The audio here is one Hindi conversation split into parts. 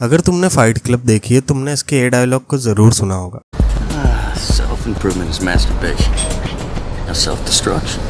अगर तुमने फाइट क्लब देखी है तुमने इसके ये डायलॉग को जरूर सुना होगा। Self improvement is masturbation. Now self destruction.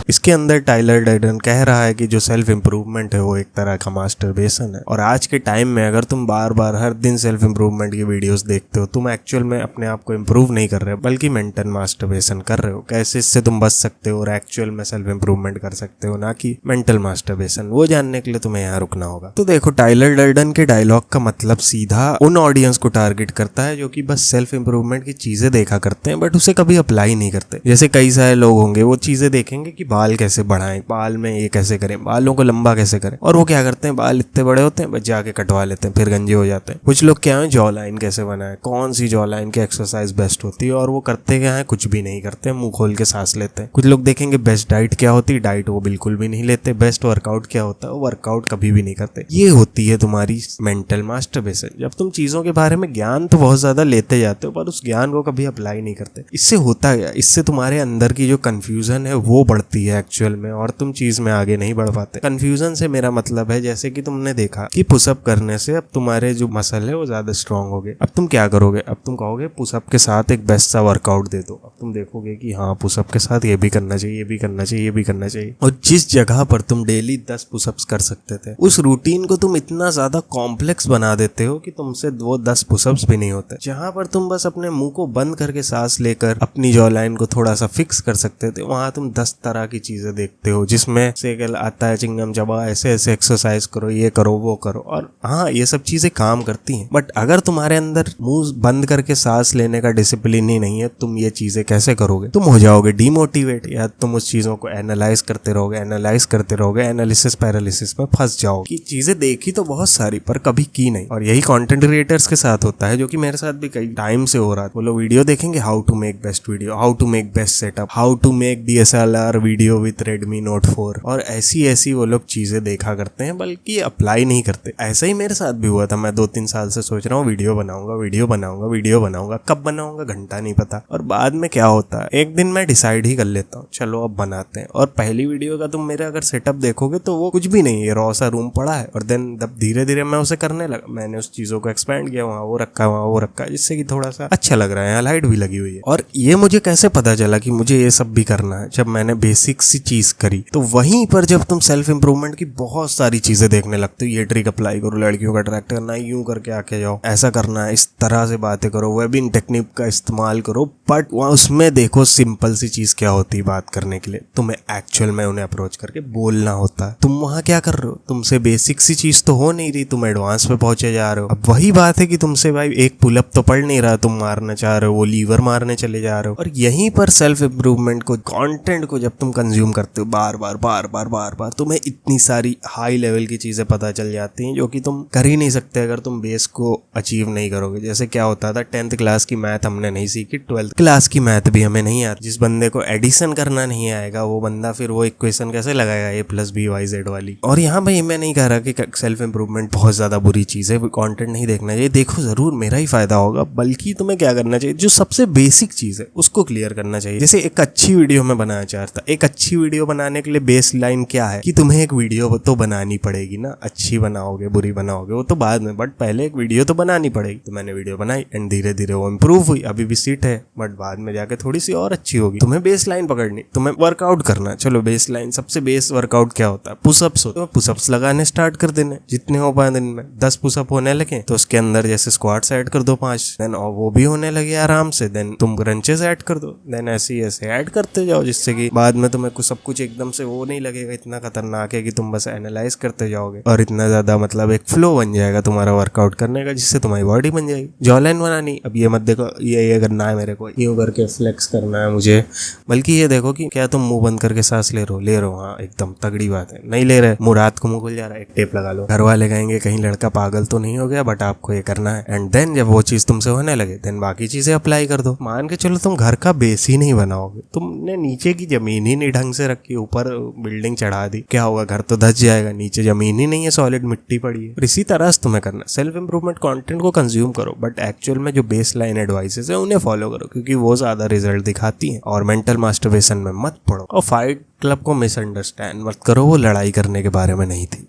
इसके अंदर टाइलर डर्डन कह रहा है कि जो सेल्फ इम्प्रूवमेंट है वो एक तरह का मास्टरबेशन है। और आज के टाइम में अगर तुम बार बार हर दिन सेल्फ इम्प्रूवमेंट की वीडियोस देखते हो, तुम एक्चुअल में अपने आप को इम्प्रूव नहीं कर रहे हो बल्कि मेंटल मास्टरबेशन कर रहे हो। कैसे इससे तुम बच सकते हो और एक्चुअल में सेल्फ इम्प्रूवमेंट कर सकते हो, ना कि मेंटल मास्टरबेशन, वो जानने के लिए तुम्हें यहाँ रुकना होगा। तो देखो, टाइलर डर्डन के डायलॉग का मतलब सीधा उन ऑडियंस को टारगेट करता है जो कि बस सेल्फ इम्प्रूवमेंट की चीजें देखा करते हैं बट उसे कभी अप्लाई नहीं करते। जैसे कई सारे लोग होंगे वो चीजें देखेंगे कि बाल कैसे बढ़ाएं, बाल में ये कैसे करें, बालों को लंबा कैसे करें, और वो क्या करते हैं, बाल इतने बड़े होते हैं बस जाके कटवा लेते हैं, फिर गंजे हो जाते हैं। कुछ लोग क्या है, जॉ लाइन कैसे बनाए, कौन सी जॉ लाइन की एक्सरसाइज बेस्ट होती है, और वो करते क्या है, कुछ भी नहीं करते, मुंह खोल के सांस लेते हैं। कुछ लोग देखेंगे बेस्ट डाइट क्या होती है, डाइट वो बिल्कुल भी नहीं लेते। बेस्ट वर्कआउट क्या होता है, वो वर्कआउट कभी भी नहीं करते। ये होती है तुम्हारी मेंटल मास्टरबेशन, जब तुम चीजों के बारे में ज्ञान तो बहुत ज्यादा लेते जाते हो पर उस ज्ञान को कभी अप्लाई नहीं करते। इससे होता है, इससे तुम्हारे अंदर की जो कंफ्यूजन है वो बढ़ती है एक्चुअल में, और तुम चीज में आगे नहीं बढ़ पाते। कंफ्यूजन से मेरा मतलब है जैसे कि तुमने देखा कि पुशअप करने से अब तुम्हारे जो मसल है वो ज्यादा स्ट्रांग हो गए। अब तुम क्या करोगे, अब तुम कहोगे पुशअप के साथ एक बेस्ट सा वर्कआउट दे दो। अब तुम देखोगे कि हाँ, पुशअप के साथ ये भी करना चाहिए, ये भी करना चाहिए, ये भी करना चाहिए। और जिस जगह पर तुम डेली 10 पुशअप्स कर सकते थे, उस रूटीन को तुम इतना ज्यादा कॉम्प्लेक्स बना देते हो कि तुमसे वो 10 पुशअप्स भी नहीं होते। जहां पर तुम बस अपने मुंह को बंद करके सांस लेकर अपनी जॉ लाइन को थोड़ा सा फिक्स कर सकते थे, वहां तुम 10 तरह की चीजें देखते हो जिसमें से आता है चिंगम चबा, ऐसे ऐसे एक्सरसाइज करो, ये करो, वो करो। और हाँ, ये सब चीजें काम करती हैं, बट अगर तुम्हारे अंदर मुंह बंद करके सांस लेने का डिसिप्लिन ही नहीं है, तुम ये चीजें कैसे करोगे? तुम हो जाओगे डिमोटिवेट, या तुम उस चीजों को एनालाइज करते रहोगे, एनालिसिस पैरालिसिस में फंस जाओगे कि चीजें देखी तो बहुत सारी पर कभी की नहीं। और यही कंटेंट क्रिएटर्स के साथ होता है, जो कि मेरे साथ भी कई टाइम से हो रहा है। वो लोग वीडियो देखेंगे, how to make best video, how to make best setup, how to make DSLR video with Redmi Note 4, और ऐसी वो लोग चीजें देखा करते हैं बल्कि अप्लाई नहीं करते। ऐसा ही मेरे साथ भी हुआ था। मैं 2-3 साल से सोच रहा हूँ वीडियो बनाऊंगा, कब बनाऊंगा घंटा नहीं पता। और बाद में क्या होता है, एक दिन मैं डिसाइड ही कर लेता हूँ, चलो अब बनाते हैं। और पहली वीडियो का तुम मेरे अगर सेटअप देखोगे तो वो कुछ भी नहीं है, रॉ सा रूम पड़ा है। और देन जब धीरे धीरे मैं उसे करने लगा, मैंने उस चीजों को एक्सपेंड किया, वहाँ वो रखा, जिससे कि थोड़ा सा अच्छा लग रहा है, लाइट भी लगी हुई है। और ये मुझे कैसे पता चला कि मुझे ये सब भी करना है, जब मैंने बेसिक सी चीज करी। तो वहीं पर जब तुम सेल्फ इंप्रूवमेंट की बहुत सारी चीजें देखने लगते हो, ये ट्रिक अप्लाई करो, लड़कियों का अट्रैक्ट करना है, यूं करके आके जाओ, ऐसा करना है, इस तरह से बातें करो, वेबिंग टेक्निक का इस्तेमाल करो। बट वहाँ उसमें देखो सिंपल सी चीज क्या होती है बात करने के लिए, तुम्हें एक्चुअल में उन्हें अप्रोच करके बोलना होता है। तुम वहाँ क्या कर रहे हो, तुमसे बेसिक सी चीज तो हो नहीं रही, तुम एडवांस पे पहुंचे जा रहे हो। अब वही बात है कि तुमसे भाई एक पुलअप तो पड़ नहीं रहा, तुम मारना चाह रहे हो, वो लीवर मारने चले जा रहे हो। और यहीं पर सेल्फ इंप्रूवमेंट को, कंटेंट को जब तुम कंज्यूम करते हो बार बार, तुम्हें इतनी सारी हाई लेवल की चीजें पता चल जाती हैं जो कि तुम कर ही नहीं सकते अगर तुम बेस को अचीव नहीं करोगे। जैसे क्या होता था, 10th क्लास की मैथ हमने नहीं सीखी, 12th क्लास की मैथ भी हमें नहीं आती। जिस बंदे को एडिशन करना नहीं आएगा वो बंदा फिर वो इक्वेशन कैसे लगाएगा, A+B+Y+Z वाली। और यहाँ भाई मैं नहीं कह रहा कि सेल्फ इंप्रूवमेंट बहुत ज्यादा बुरी चीज है, कंटेंट नहीं देखना चाहिए, देखो जरूर, मेरा ही फायदा होगा। बल्कि तुम्हें क्या करना चाहिए, जो सबसे बेसिक चीज है उसको क्लियर करना चाहिए। जैसे एक अच्छी वीडियो में बनाना चाहता, एक अच्छी वीडियो बनाने के लिए बेस लाइन क्या है कि तुम्हें एक वीडियो तो बनानी पड़ेगी ना। अच्छी बनाओगे बुरी बनाओगे वो तो बाद में, बट पहले एक वीडियो तो बनानी पड़ेगी। तो मैंने वीडियो बनाई एंड धीरे धीरे वो इम्प्रूव हुई, अभी भी सीट है बट बाद में जाके थोड़ी सी और अच्छी होगी। तुम्हें बेस लाइन पकड़नी, तुम्हें वर्कआउट करना। चलो बेस लाइन, सबसे बेस वर्कआउट क्या होता है, पुशअप्स होते हैं। पुशअप्स लगाने स्टार्ट कर देने, जितने हो पाए दिन में। 10 पुशअप होने लगे तो उसके अंदर जैसे स्क्वाट्स ऐड कर दो 5, देन वो भी होने लगे आराम से, देन तुम क्रंचेस ऐड कर दो, देन ऐसे ऐड करते जाओ, जिससे कि बाद में तुम्हें सब कुछ एकदम से वो नहीं लगेगा इतना खतरनाक है कि तुम बस एनालाइज करते जाओगे, और इतना ज्यादा मतलब एक फ्लो बन जाएगा तुम्हारा वर्कआउट करने का, जिससे तुम्हारी बॉडी बन जाएगी। जॉ लाइन बनानी, अब ये मत देखो ये करना है मेरे को, यूं करके फ्लेक्स करना है मुझे, बल्कि ये देखो कि क्या तुम मुंह बंद करके सांस ले रहे हो, हाँ एकदम तगड़ी बात है। नहीं ले रहे, मुंह रात को मुंह खुल जा रहा है, एक टेप लगा लो। घर वाले कहेंगे कहीं लड़का पागल तो नहीं हो गया, बट आपको ये करना है। एंड देन जब वो चीज तुमसे होने लगे, देन बाकी चीजें अप्लाई कर दो। मान के चलो तुम घर का बेस ही नहीं बनाओगे, तुमने नीचे की जमीन ही नहीं ढंग से रखी, ऊपर बिल्डिंग चढ़ा दी, क्या होगा, घर तो धस जाएगा, नीचे जमीन ही नहीं है, सॉलिड मिट्टी पड़ी है। इसी तरह से तुम्हें करना, सेल्फ इंप्रूवमेंट कंटेंट को कंज्यूम करो, बट एक्चुअल में जो बेस लाइन एडवाइसेस है उन्हें फॉलो करो, क्योंकि वो ज्यादा रिजल्ट दिखाती हैं। और मेंटल मास्टरबेशन में मत पड़ो, और फाइट क्लब को मिसअंडरस्टैंड मत करो, वो लड़ाई करने के बारे में नहीं थी।